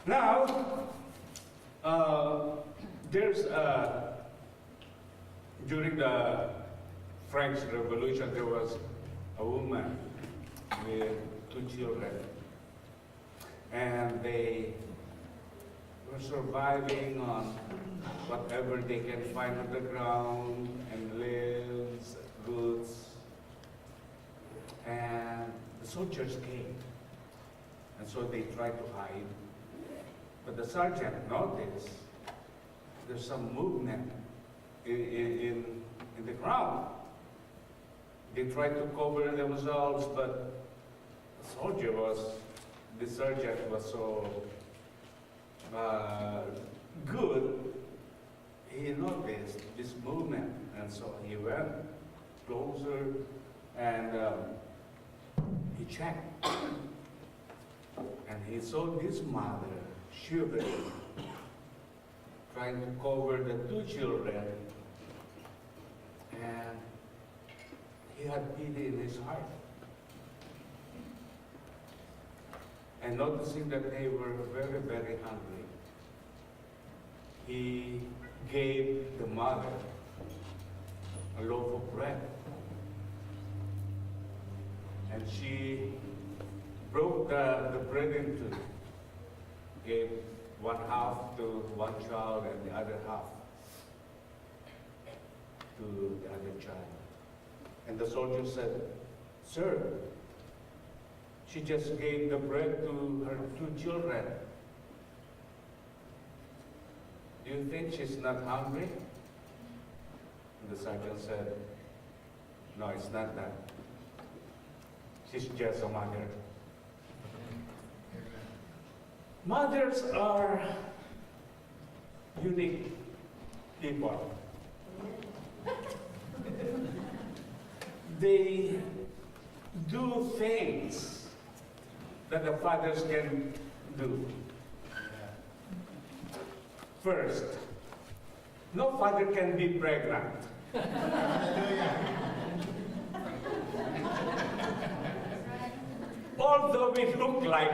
Now, there's during the French Revolution, there was a woman with two children, and they were surviving on whatever they can find on the ground, and lives, goods, and the soldiers came, and so they tried to hide. But the sergeant noticed there's some movement in the ground. They tried to cover themselves, but the sergeant was so good, he noticed this movement, and so he went closer and he checked. And he saw this mother shivering, trying to cover the two children, and he had pity in his heart. And noticing that they were very, very hungry, he gave the mother a loaf of bread. And she broke the bread into, gave one half to one child and the other half to the other child. And the soldier said, "Sir, she just gave the bread to her two children. Do you think she's not hungry?" And the sergeant said, "No, it's not that. She's just a mother." Mothers are unique people. They do things that the fathers can do. First, no father can be pregnant. Although we look like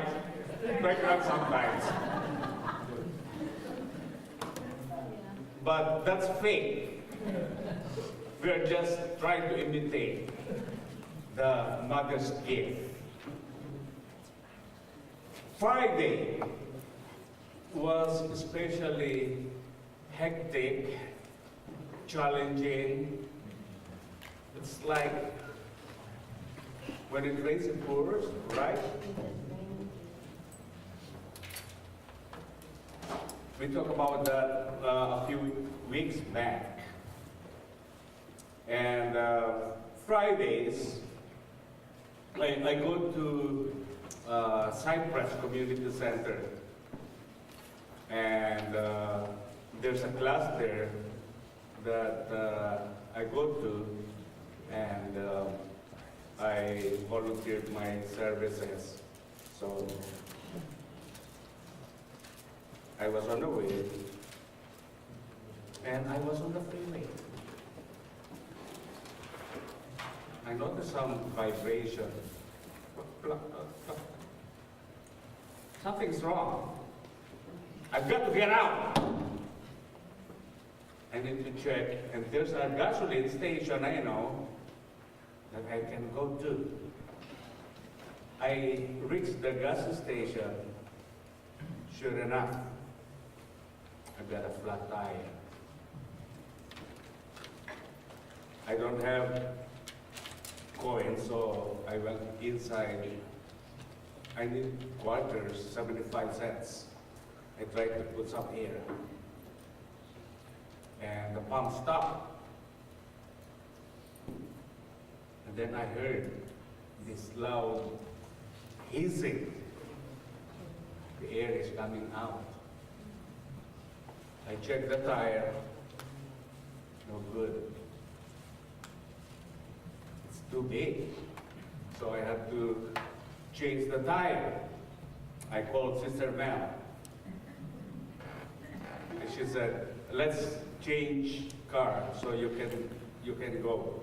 pregnant sometimes. But that's fake. We are just trying to imitate the mother's gift. Friday was especially hectic, challenging. It's like when it rains, it pours, right? We talked about that a few weeks back. And Fridays, I go to Cypress Community Center. And there's a class there that I go to, and I volunteered my services. So I was on the way, and I was on the freeway. I noticed some vibration. Something's wrong. I've got to get out. I need to check, and there's a gasoline station I know that I can go to. I reached the gas station. Sure enough, I've got a flat tire. I don't have coins, so I went inside. I need quarters, 75 cents. I tried to put some air, and the pump stopped. And then I heard this loud hissing. The air is coming out. I checked the tire. No good. It's too big. So I had to change the tire. I called Sister Mel. And she said, "Let's change car so you can go."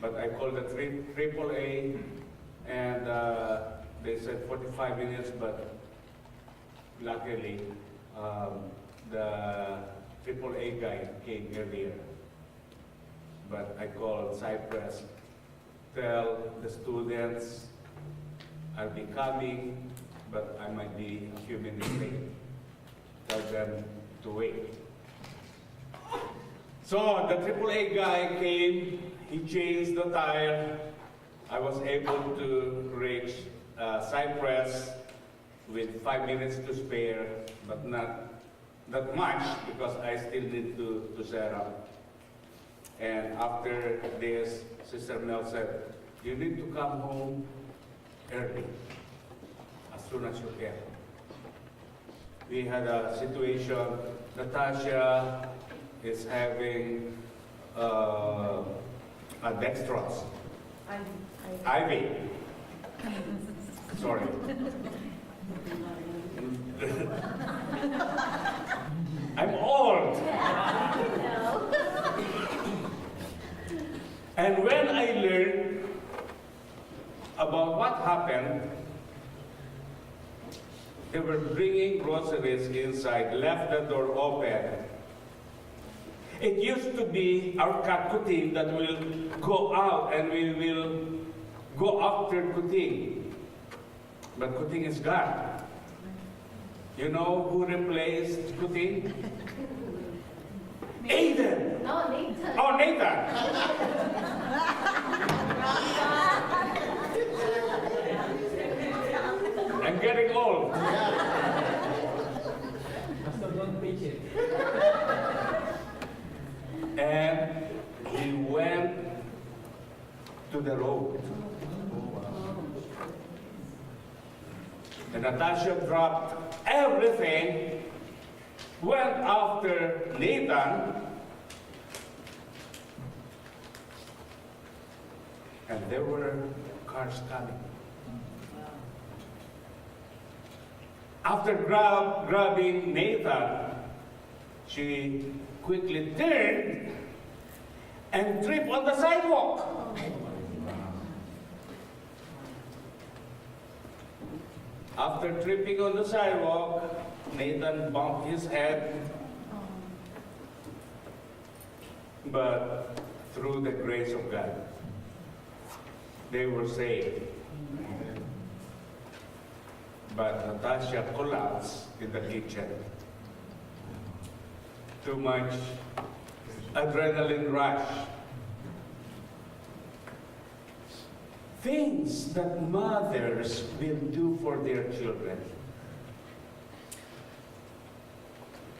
But I called the AAA, and they said 45 minutes, but luckily, the AAA guy came earlier. But I called Cypress, tell the students I'll be coming, but I might be a few minutes late. Tell them to wait. So the AAA guy came, he changed the tire. I was able to reach Cypress with 5 minutes to spare, but not that much because I still need to set up. And after this, Sister Mel said, you need to come home early, as soon as you can. We had a situation, Natasha is having a dextrose. Ivy. Sorry. I'm old. And when I learned about what happened, they were bringing groceries inside, left the door open. It used to be our cat Kuting that will go out and we will go after Kuting. But Kuting is gone. You know who replaced Kuting? Aiden! No, Nathan. Oh, Nathan! I'm getting old. Don't preach it. And he went to the road. And Natasha dropped everything, went after Nathan, and there were cars coming. After grabbing Nathan, she quickly turned and tripped on the sidewalk. After tripping on the sidewalk, Nathan bumped his head, but through the grace of God, they were saved. But Natasha collapsed in the kitchen. Too much adrenaline rush. Things that mothers will do for their children.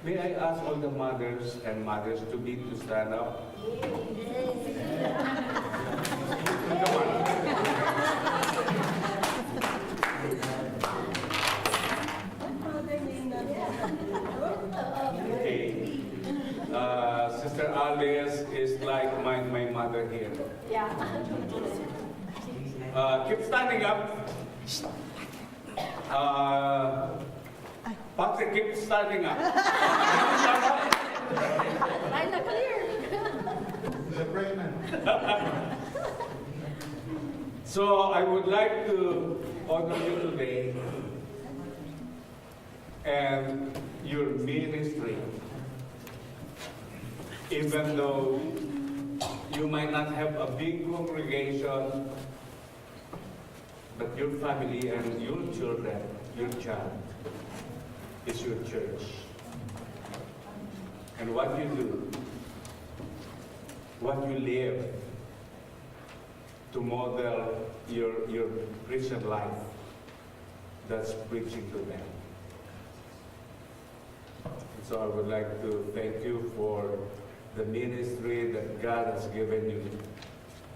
May I ask all the mothers and mothers to be to stand up? Come on. Okay. Sister Alice is like my mother here. Yeah. Keep standing up. Patrick, keep standing up. Stand up. Liza, clear. The pregnant. So I would like to honor you today and your ministry. Even though you might not have a big congregation, but your family and your children, your child, is your church. And what you do, what you live, to model your Christian life, that's preaching to them. So I would like to thank you for the ministry that God has given you.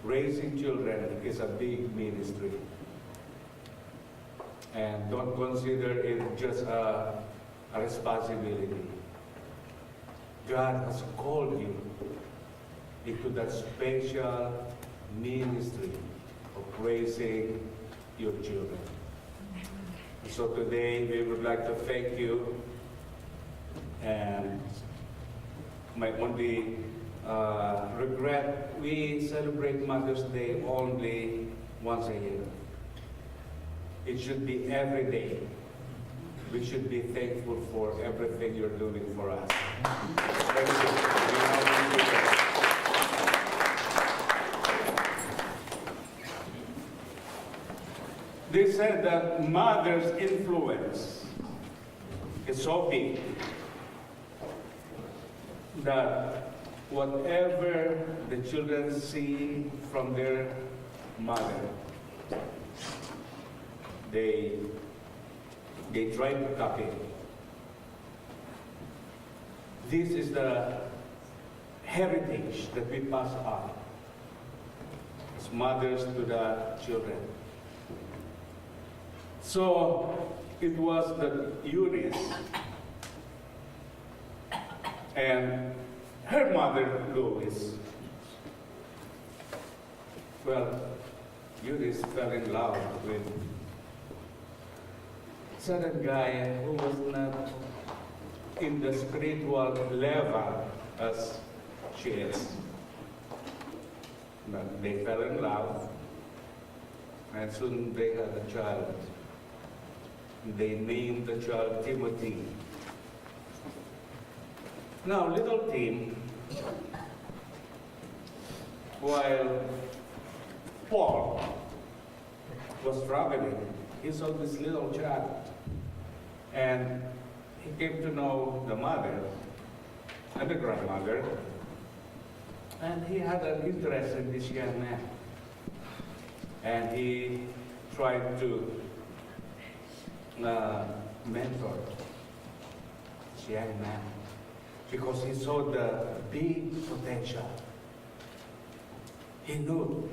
Raising children is a big ministry. And don't consider it just a responsibility. God has called you into that special ministry of raising your children. So today we would like to thank you, and my only regret, we celebrate Mother's Day only once a year. It should be every day. we should be thankful for everything you're doing for us. Thank you. We now do that. They said that mother's influence is so big that whatever the children see from their mother, they try to copy. This is the heritage that we pass on as mothers to the children. So it was that Eunice and her mother, Lois, well, Eunice fell in love with a certain guy who was not in the spiritual level as she is. But they fell in love, and soon they had a child. They named the child Timothy. Now, little Tim, while Paul was traveling, he saw this little child, and he came to know the mother and the grandmother, and he had an interest in this young man. And he tried to mentor this young man because he saw the big potential. He knew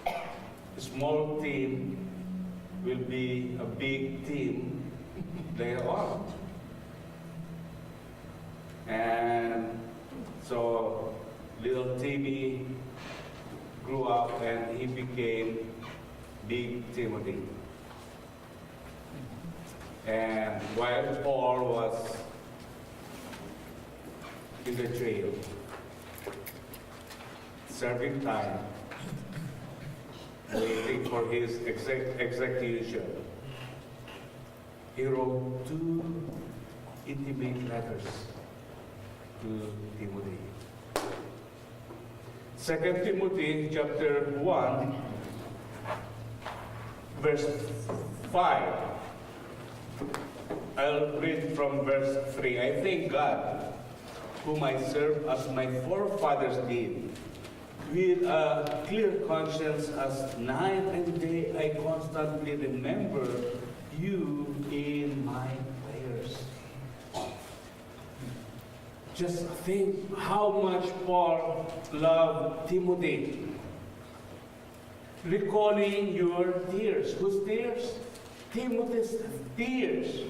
a small team will be a big team later on. And so little Timmy grew up and he became Big Timothy. And while Paul was in the jail, serving time, waiting for his execution, he wrote 2 intimate letters to Timothy. 2 Timothy chapter 1, verse 5. I'll read from verse 3. I thank God, whom I serve as my forefathers did, with a clear conscience, as night and day I constantly remember you in my prayers. Just think how much Paul loved Timothy. Recalling your tears. Whose tears? Timothy's tears.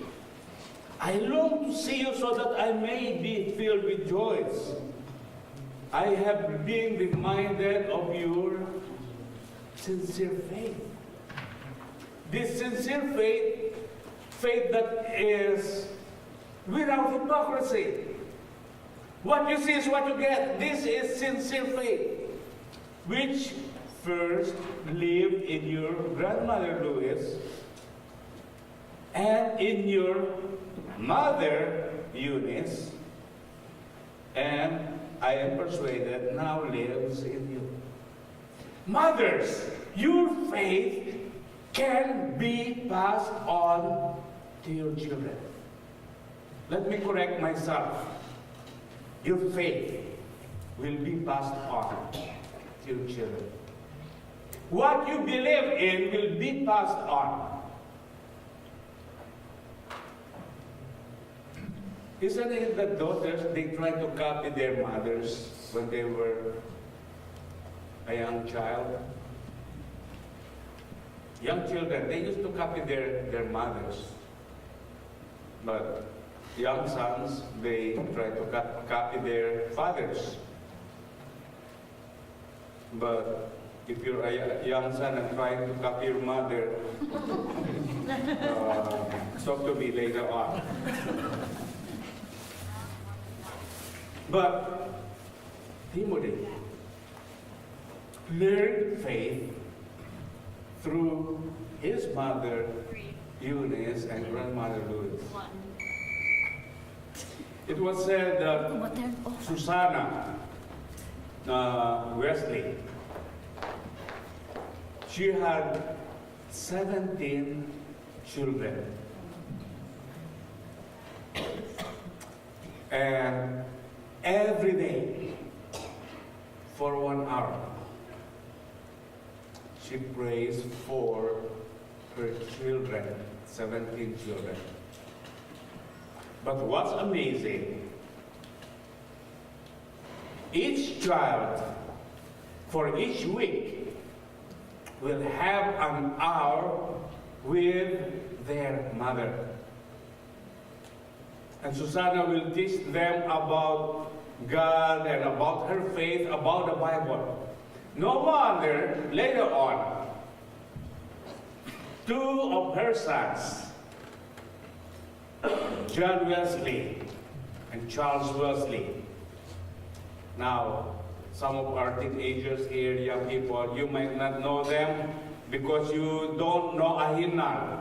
I long to see you so that I may be filled with joy. I have been reminded of your sincere faith. This sincere faith that is without hypocrisy. What you see is what you get. This is sincere faith, which first lived in your grandmother Lois and in your mother Eunice, and I am persuaded now lives in you. Mothers, your faith can be passed on to your children. Let me correct myself. Your faith will be passed on to your children. What you believe in will be passed on. Isn't it that daughters, they try to copy their mothers when they were a young child? Young children, they used to copy their mothers. But young sons, they try to copy their fathers. But if you're a young son and trying to copy your mother, talk to me later on. But Timothy learned faith through his mother Eunice and Grandmother Louise. It was said that Susanna Wesley, she had 17 children. And every day, for 1 hour, she prays for her children, 17 children. But what's amazing, each child for each week will have an hour with their mother. And Susanna will teach them about God and about her faith, about the Bible. No wonder, later on, 2 of her sons, John Wesley and Charles Wesley. Now, some of our teenagers here, young people, you might not know them because you don't know a hymnal.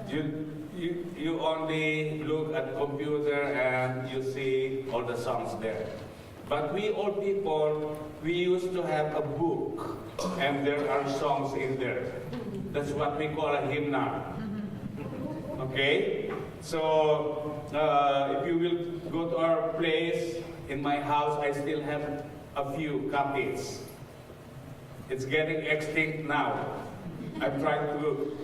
You only look at computer and you see all the songs there. But we old people, we used to have a book and there are songs in there. That's what we call a hymnal. Okay? So, if you will go to our place, in my house, I still have a few copies. It's getting extinct now. I'm trying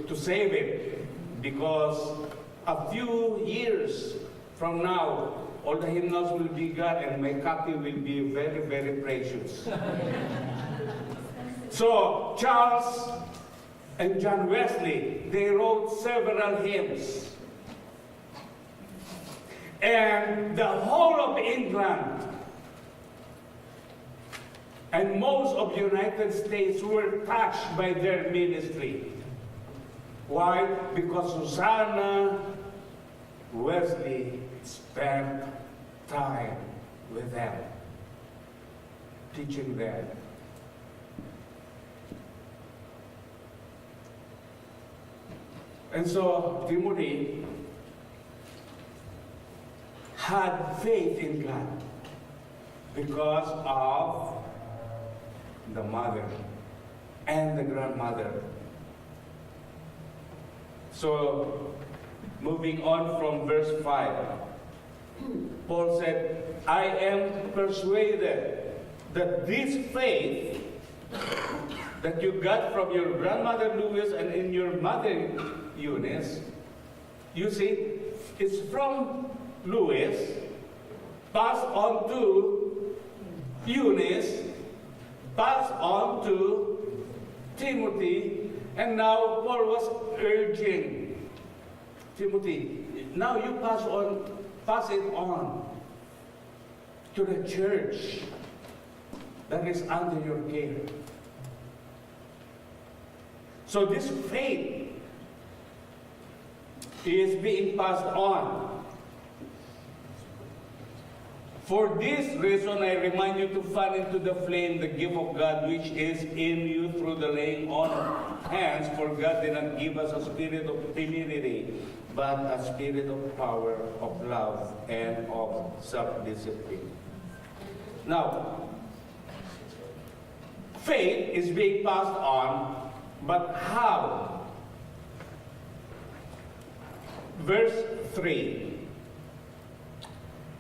to save it because a few years from now, all the hymnals will be gone and my copy will be very, very precious. So, Charles and John Wesley, they wrote several hymns. And the whole of England and most of the United States were touched by their ministry. Why? Because Susanna Wesley spent time with them, teaching them. And so Timothy had faith in God because of the mother and the grandmother. So, moving on from verse 5, Paul said, I am persuaded that this faith that you got from your grandmother Louise and in your mother Eunice, you see, it's from Louise, passed on to Eunice, passed on to Timothy, and now Paul was urging Timothy, now you pass it on to the church that is under your care. So this faith is being passed on. For this reason, I remind you to fan into the flame the gift of God which is in you through the laying on of hands. For God did not give us a spirit of timidity, but a spirit of power, of love, and of self-discipline. Now, faith is being passed on, but how? Verse 3.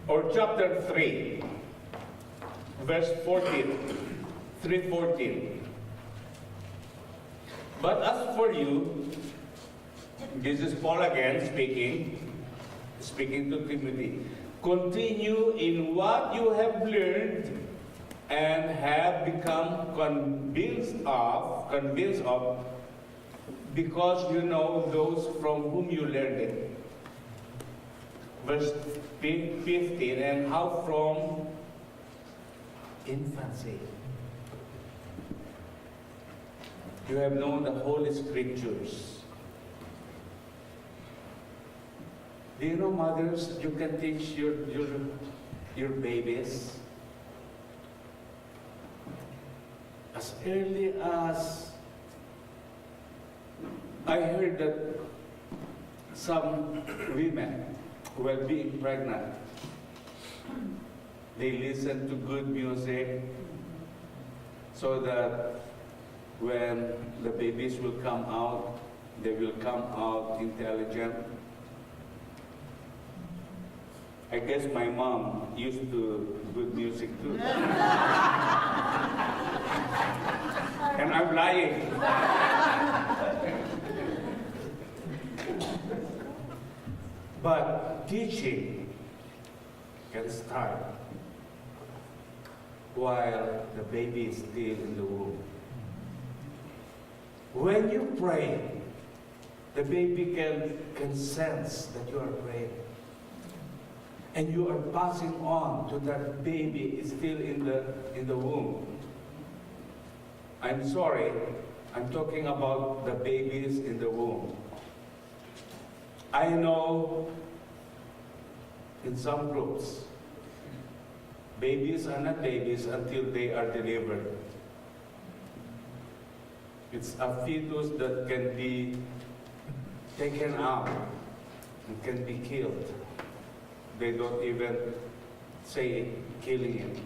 Or chapter 3, verse 14, 3:14. But as for you, this is Paul again speaking to Timothy, continue in what you have learned and have become convinced of, because you know those from whom you learned it. Verse 15, and how from infancy you have known the Holy Scriptures. Do you know, mothers, you can teach your babies as early as I heard that some women will be pregnant. They listen to good music so that when the babies will come out, they will come out intelligent. I guess my mom used to good music too. And I'm lying. But teaching can start while the baby is still in the womb. When you pray, the baby can sense that you are praying. And you are passing on to that baby is still in the womb. I'm sorry, I'm talking about the babies in the womb. I know in some groups, babies are not babies until they are delivered. It's a fetus that can be taken out and can be killed. They don't even say killing him.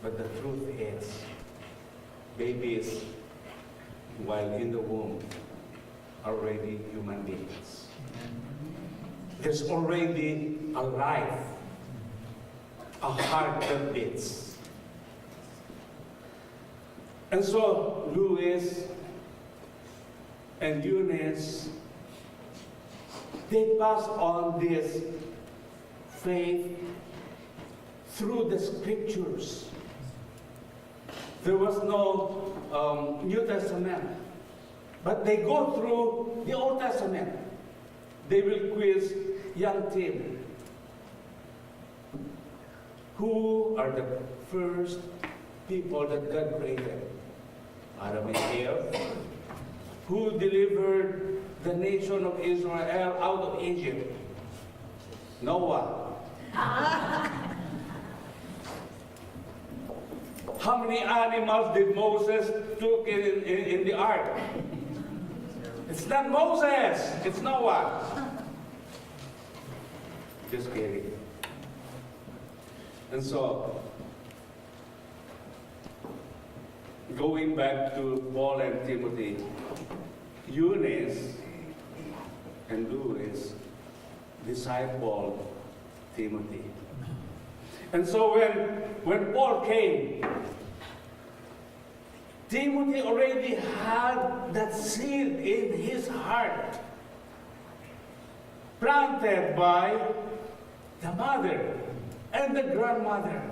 But the truth is, babies, while in the womb, are already human beings. There's already a life, a heart that beats. And so, Louis and Eunice, they pass on this faith through the scriptures. There was no New Testament, but they go through the Old Testament. They will quiz young Tim. Who are the first people that God created? Adam and Eve. Who delivered the nation of Israel out of Egypt? Noah. How many animals did Moses took in the ark? It's not Moses, it's Noah. Just kidding. And so, going back to Paul and Timothy, Eunice and Louis discipled Timothy. And so when Paul came, Timothy already had that seed in his heart, planted by the mother and the grandmother.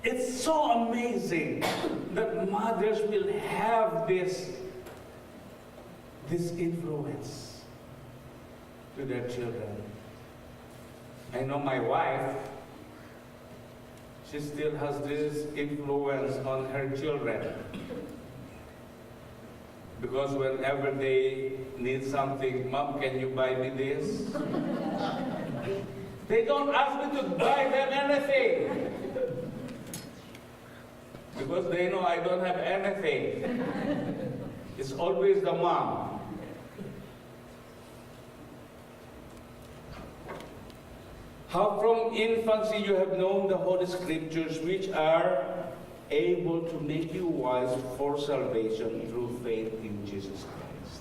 It's so amazing that mothers will have this influence to their children. I know my wife, she still has this influence on her children. Because whenever they need something, Mom, can you buy me this? They don't ask me to buy them anything. Because they know I don't have anything. It's always the mom. How from infancy you have known the Holy Scriptures, which are able to make you wise for salvation through faith in Jesus Christ.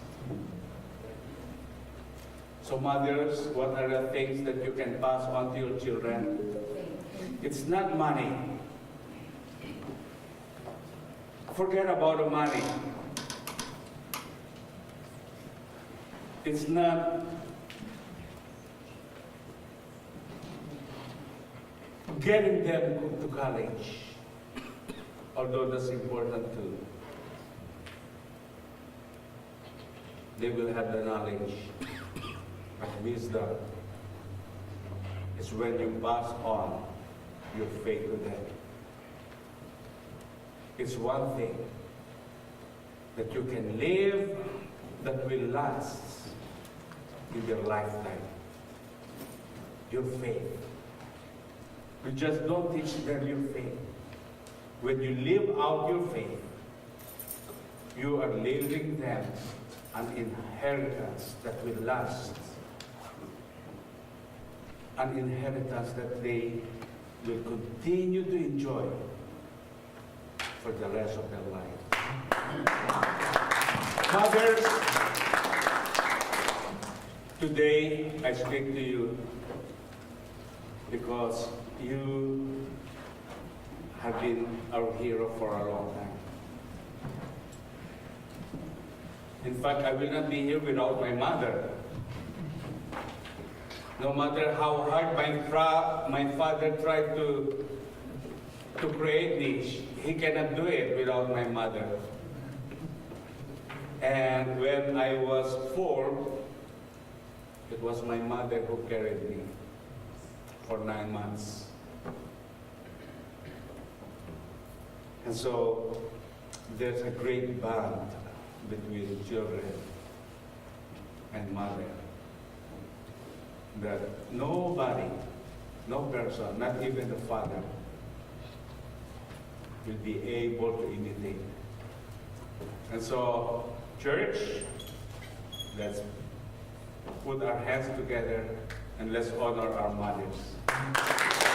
So mothers, what are the things that you can pass on to your children? It's not money. Forget about the money. It's not getting them to college, although that's important too. They will have the knowledge, but wisdom is when you pass on your faith to them. It's one thing that you can live that will last in their lifetime. Your faith. You just don't teach them your faith. When you live out your faith, you are leaving them an inheritance that will last. An inheritance that they will continue to enjoy for the rest of their life. Mothers, today I speak to you because you have been our hero for a long time. In fact, I will not be here without my mother. No matter how hard my father tried to create me, he cannot do it without my mother. And when I was 4, it was my mother who carried me for 9 months. And so there's a great bond between children and mother that nobody, no person, not even the father, will be able to imitate. And so, church, let's put our hands together and let's honor our mothers.